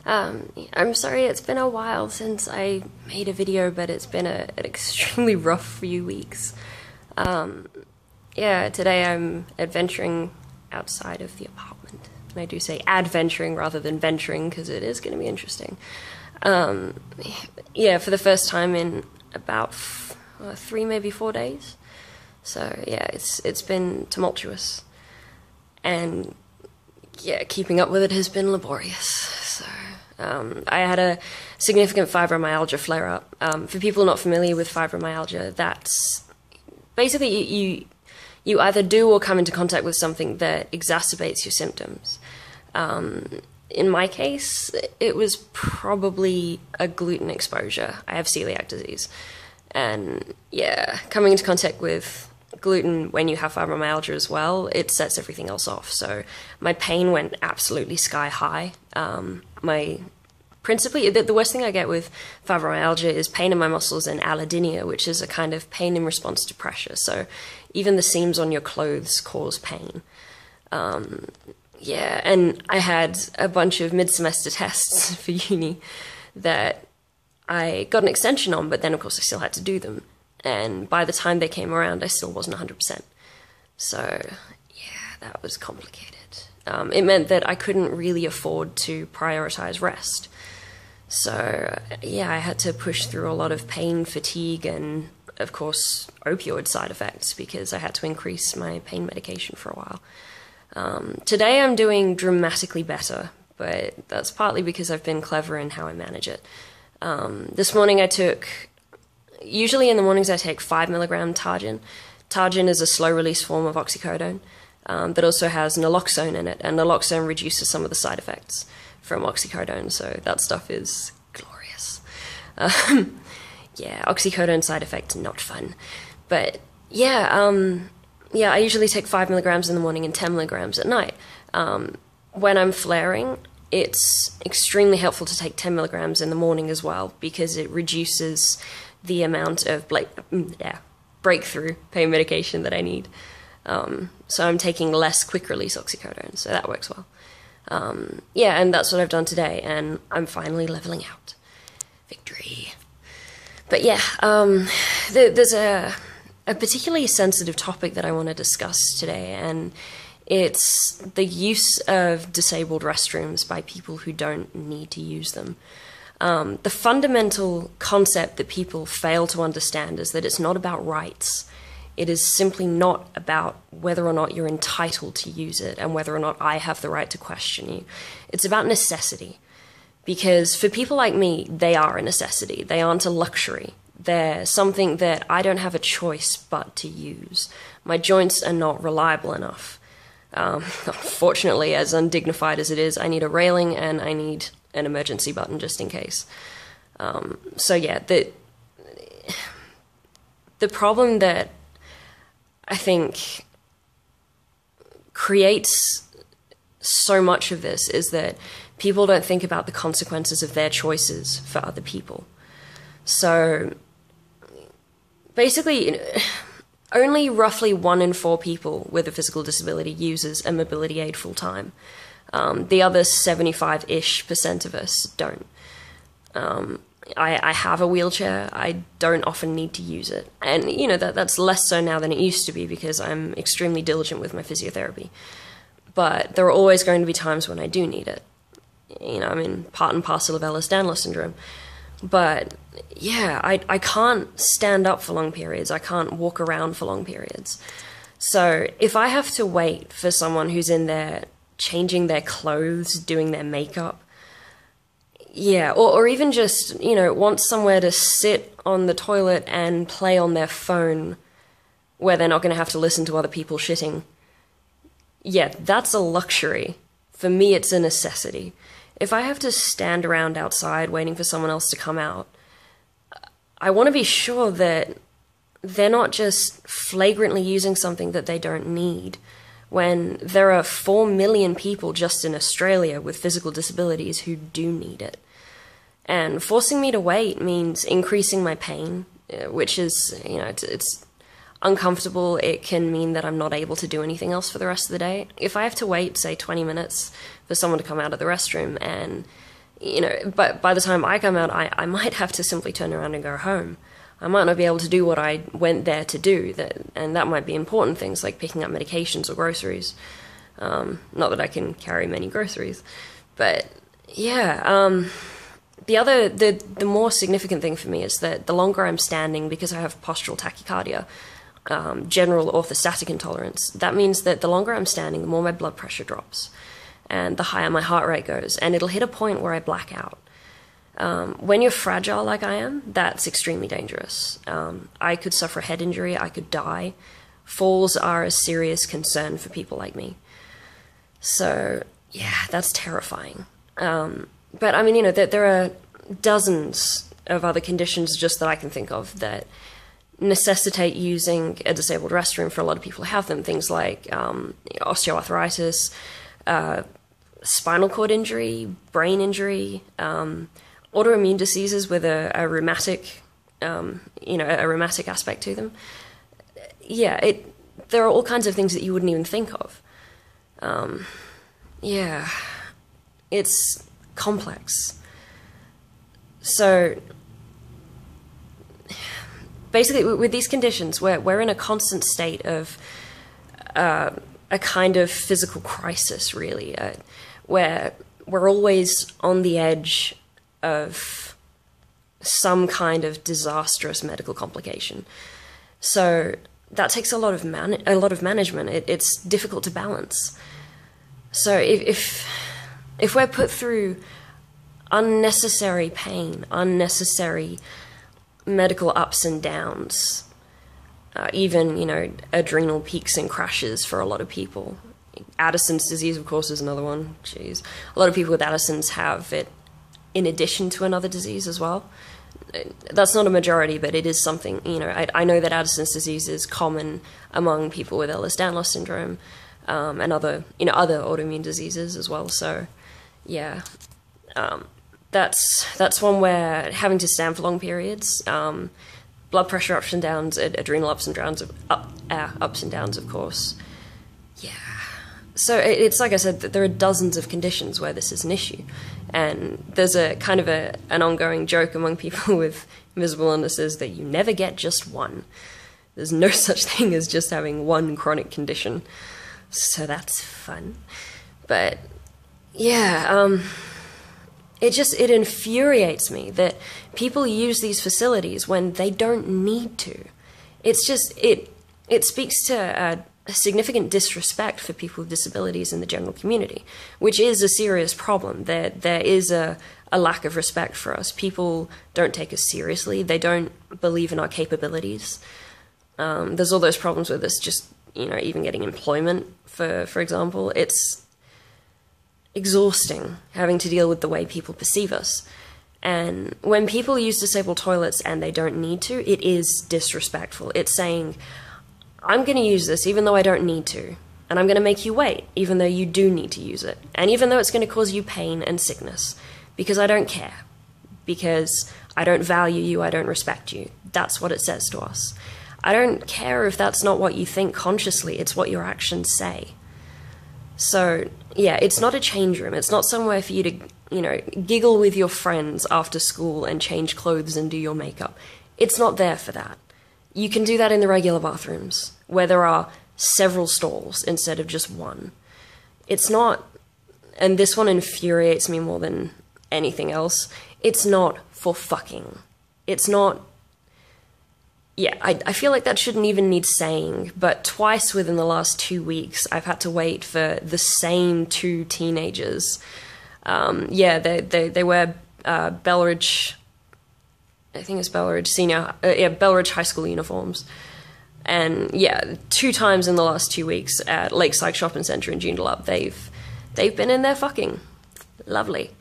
I'm sorry it's been a while since I made a video, but it's been an extremely rough few weeks. Yeah, today I'm adventuring outside of the apartment. And I do say adventuring rather than venturing because it is going to be interesting. Yeah, for the first time in about 3, maybe 4 days. So yeah, it's been tumultuous. And yeah, keeping up with it has been laborious. So I had a significant fibromyalgia flare-up. For people not familiar with fibromyalgia, that's basically you either do or come into contact with something that exacerbates your symptoms. In my case, it was probably a gluten exposure. I have celiac disease. And yeah, coming into contact with gluten when you have fibromyalgia as well, it sets everything else off. So my pain went absolutely sky high. Principally, the worst thing I get with fibromyalgia is pain in my muscles and allodynia, which is a kind of pain in response to pressure. So even the seams on your clothes cause pain. Yeah, and I had a bunch of mid-semester tests for uni that I got an extension on, but then of course I still had to do them. And by the time they came around, I still wasn't 100%. So yeah, that was complicated. It meant that I couldn't really afford to prioritize rest. So yeah, I had to push through a lot of pain, fatigue, and of course opioid side effects because I had to increase my pain medication for a while. Today I'm doing dramatically better, but that's partly because I've been clever in how I manage it. This morning usually in the mornings I take 5 milligram Targin. Targin is a slow-release form of oxycodone that also has naloxone in it, and naloxone reduces some of the side effects from oxycodone, so that stuff is glorious. Yeah, oxycodone side effects, not fun. But yeah, yeah, I usually take 5 milligrams in the morning and 10 milligrams at night. When I'm flaring, it's extremely helpful to take 10 milligrams in the morning as well because it reduces the amount of breakthrough pain medication that I need. So I'm taking less quick-release oxycodone, so that works well. Yeah, and that's what I've done today, and I'm finally leveling out. Victory. But yeah, there's a particularly sensitive topic that I want to discuss today, and it's the use of disabled restrooms by people who don't need to use them. The fundamental concept that people fail to understand is that it's not about rights. It is simply not about whether or not you're entitled to use it and whether or not I have the right to question you. It's about necessity. Because for people like me, they are a necessity. They aren't a luxury. They're something that I don't have a choice but to use. My joints are not reliable enough. Unfortunately, as undignified as it is, I need a railing and I need an emergency button just in case. So yeah, the problem that I think creates so much of this is that people don't think about the consequences of their choices for other people. So basically, only roughly 1 in 4 people with a physical disability uses a mobility aid full time. The other 75-ish% of us don't. I have a wheelchair. I don't often need to use it. And, you know, that's less so now than it used to be because I'm extremely diligent with my physiotherapy. But there are always going to be times when I do need it. You know, I mean, part and parcel of Ehlers-Danlos syndrome. But, yeah, I can't stand up for long periods. I can't walk around for long periods. So if I have to wait for someone who's in there changing their clothes, doing their makeup, yeah, or even just, you know, want somewhere to sit on the toilet and play on their phone where they're not going to have to listen to other people shitting, yeah, that's a luxury. For me, it's a necessity. If I have to stand around outside waiting for someone else to come out, I want to be sure that they're not just flagrantly using something that they don't need, when there are 4 million people just in Australia with physical disabilities who do need it. And forcing me to wait means increasing my pain, which is, you know, it's uncomfortable. It can mean that I'm not able to do anything else for the rest of the day. If I have to wait, say, 20 minutes for someone to come out of the restroom and, you know, but by the time I come out, I might have to simply turn around and go home. I might not be able to do what I went there to do, and that might be important things like picking up medications or groceries. Not that I can carry many groceries, but yeah. The more significant thing for me is that the longer I'm standing, because I have postural tachycardia, general orthostatic intolerance, that means that the longer I'm standing, the more my blood pressure drops, and the higher my heart rate goes, and it'll hit a point where I black out. When you're fragile like I am, that's extremely dangerous. I could suffer a head injury, I could die. Falls are a serious concern for people like me. So, yeah, that's terrifying. But, I mean, you know, there are dozens of other conditions just that I can think of that necessitate using a disabled restroom for a lot of people who have them. Things like osteoarthritis, spinal cord injury, brain injury, autoimmune diseases with a rheumatic, a rheumatic aspect to them. Yeah, there are all kinds of things that you wouldn't even think of. Yeah, it's complex. So, basically, with these conditions, we're in a constant state of a kind of physical crisis, really, where we're always on the edge of some kind of disastrous medical complication. So that takes a lot of management. It's difficult to balance. So if we're put through unnecessary pain, unnecessary medical ups and downs, even, you know, adrenal peaks and crashes for a lot of people. Addison's disease, of course, is another one. Jeez. A lot of people with Addison's have it in addition to another disease as well. That's not a majority, but it is something, you know, I know that Addison's disease is common among people with Ehlers-Danlos syndrome, and other autoimmune diseases as well. So, yeah, that's one where having to stand for long periods, blood pressure ups and downs, adrenal ups and downs, of course. Yeah. So it's like I said, there are dozens of conditions where this is an issue, and there's a kind of an ongoing joke among people with invisible illnesses that you never get just one. There's no such thing as just having one chronic condition. So that's fun. But yeah, it infuriates me that people use these facilities when they don't need to. It's just, it speaks to a significant disrespect for people with disabilities in the general community, which is a serious problem. There is a lack of respect for us. People don't take us seriously. They don't believe in our capabilities. There's all those problems with us just, you know, even getting employment, for example. It's exhausting having to deal with the way people perceive us. And when people use disabled toilets and they don't need to, it is disrespectful. It's saying, I'm going to use this even though I don't need to, and I'm going to make you wait even though you do need to use it, and even though it's going to cause you pain and sickness, because I don't care, because I don't value you, I don't respect you. That's what it says to us. I don't care if that's not what you think consciously, it's what your actions say. So, yeah, it's not a change room. It's not somewhere for you to, you know, giggle with your friends after school and change clothes and do your makeup. It's not there for that. You can do that in the regular bathrooms, where there are several stalls instead of just one. It's not, and this one infuriates me more than anything else, it's not for fucking. It's not, yeah, I feel like that shouldn't even need saying, but twice within the last 2 weeks, I've had to wait for the same two teenagers. Yeah, they wear Belridge, I think it's Belridge Belridge High School uniforms. And yeah, 2 times in the last 2 weeks at Lakeside Shopping Centre in Joondalup, they've been in there fucking. Lovely.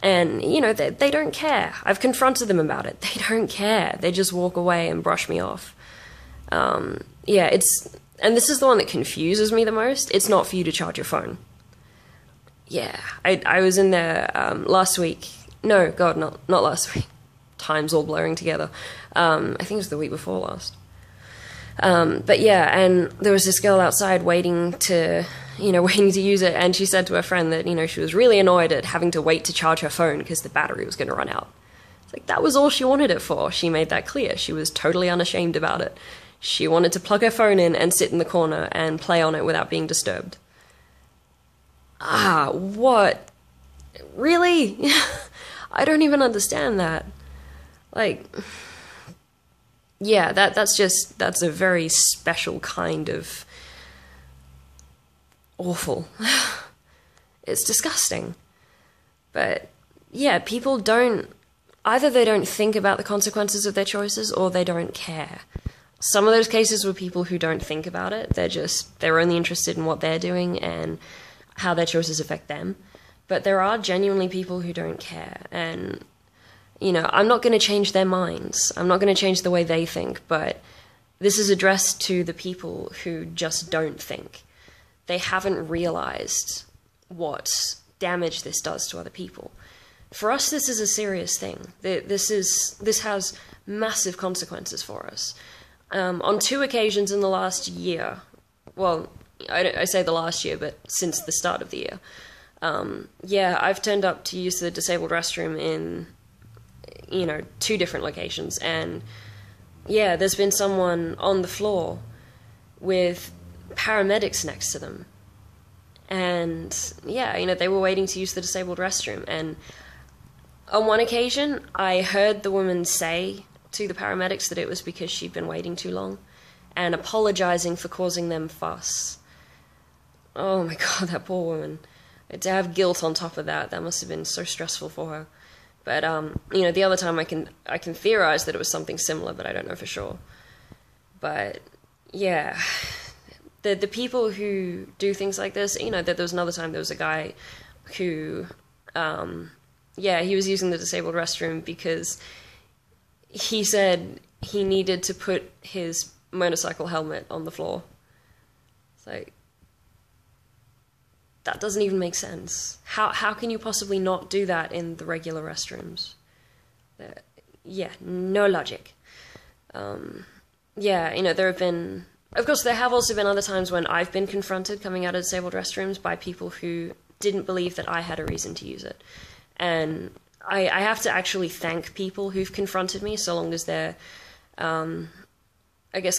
And, you know, they don't care. I've confronted them about it. They don't care. They just walk away and brush me off. Yeah, and this is the one that confuses me the most. It's not for you to charge your phone. Yeah, I was in there last week. No, God, not last week. Time's all blurring together. I think it was the week before last. But yeah, and there was this girl outside waiting to waiting to use it, and she said to her friend that, she was really annoyed at having to wait to charge her phone because the battery was going to run out. It's like, that was all she wanted it for. She made that clear. She was totally unashamed about it. She wanted to plug her phone in and sit in the corner and play on it without being disturbed. What? Really? I don't even understand that. Like, yeah, that's a very special kind of awful. It's disgusting. But yeah, people either they don't think about the consequences of their choices or they don't care. Some of those cases were people who don't think about it. They're only interested in what they're doing and how their choices affect them. But there are genuinely people who don't care. And, I'm not going to change their minds. I'm not going to change the way they think. But this is addressed to the people who just don't think. They haven't realized what damage this does to other people. For us, this is a serious thing. This has massive consequences for us. On 2 occasions in the last year, well, I say the last year, but since the start of the year, I've turned up to use the disabled restroom in, 2 different locations, and yeah, there's been someone on the floor with paramedics next to them, and yeah, they were waiting to use the disabled restroom, and on one occasion, I heard the woman say to the paramedics that it was because she'd been waiting too long, and apologizing for causing them fuss. Oh my god, that poor woman. To have guilt on top of that must have been so stressful for her. But, the other time I can theorize that it was something similar, but I don't know for sure. But, yeah, the people who do things like this, there was another time there was a guy who, he was using the disabled restroom because he said he needed to put his motorcycle helmet on the floor. It's like, that doesn't even make sense. How can you possibly not do that in the regular restrooms? No logic. There have also been other times when I've been confronted coming out of disabled restrooms by people who didn't believe that I had a reason to use it. And I have to actually thank people who've confronted me, so long as they're,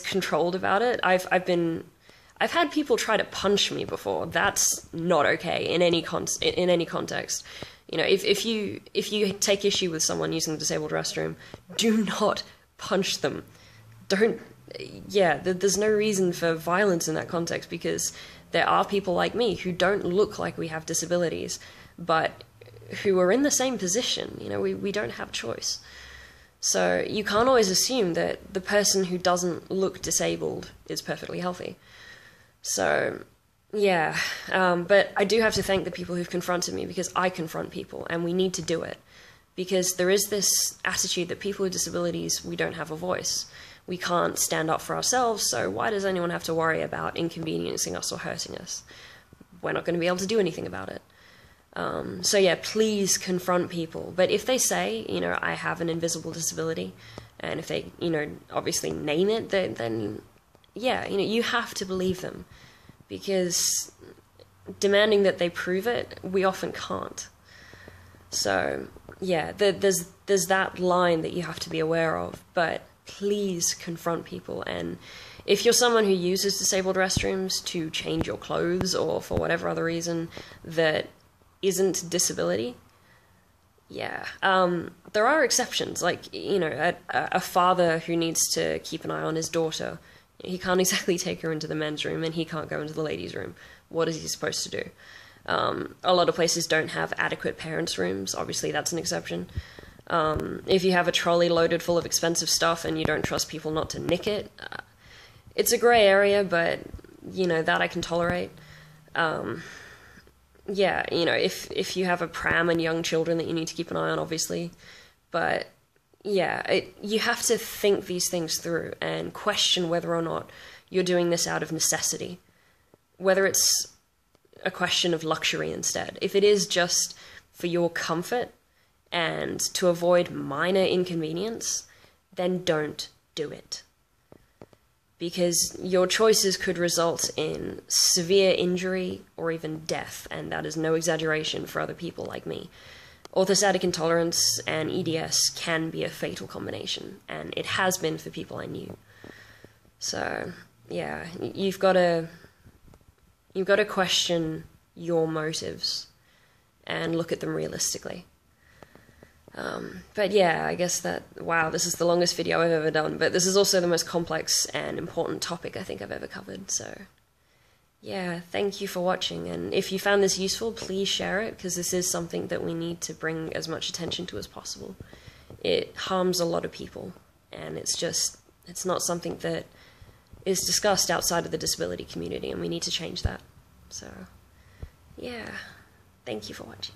controlled about it. I've had people try to punch me before. That's not okay in any context. If you take issue with someone using the disabled restroom, do not punch them. There's no reason for violence in that context, because there are people like me who don't look like we have disabilities, but who are in the same position. We don't have choice. So you can't always assume that the person who doesn't look disabled is perfectly healthy. So, but I do have to thank the people who've confronted me, because I confront people, and we need to do it. Because there is this attitude that people with disabilities, we don't have a voice. We can't stand up for ourselves, so why does anyone have to worry about inconveniencing us or hurting us? We're not going to be able to do anything about it. Please confront people. But if they say, I have an invisible disability, and if they, obviously name it, then you have to believe them, because demanding that they prove it, we often can't. So, there's that line that you have to be aware of, but please confront people. And if you're someone who uses disabled restrooms to change your clothes or for whatever other reason that isn't disability, there are exceptions. Like, a father who needs to keep an eye on his daughter, he can't exactly take her into the men's room, and he can't go into the ladies' room. What is he supposed to do? A lot of places don't have adequate parents' rooms. Obviously, that's an exception. If you have a trolley loaded full of expensive stuff and you don't trust people not to nick it, it's a grey area, but, that I can tolerate. If you have a pram and young children that you need to keep an eye on, obviously. But you have to think these things through and question whether or not you're doing this out of necessity. Whether it's a question of luxury instead. If it is just for your comfort and to avoid minor inconvenience, then don't do it. because your choices could result in severe injury or even death, and that is no exaggeration for other people like me. Orthostatic intolerance and EDS can be a fatal combination, and it has been for people I knew. So, yeah, you've got to question your motives and look at them realistically. But yeah, I guess wow, this is the longest video I've ever done, but this is also the most complex and important topic I think I've ever covered, so yeah, thank you for watching, and if you found this useful, please share it, because this is something that we need to bring as much attention to as possible. It harms a lot of people, and it's not something that is discussed outside of the disability community, and we need to change that. So, yeah, thank you for watching.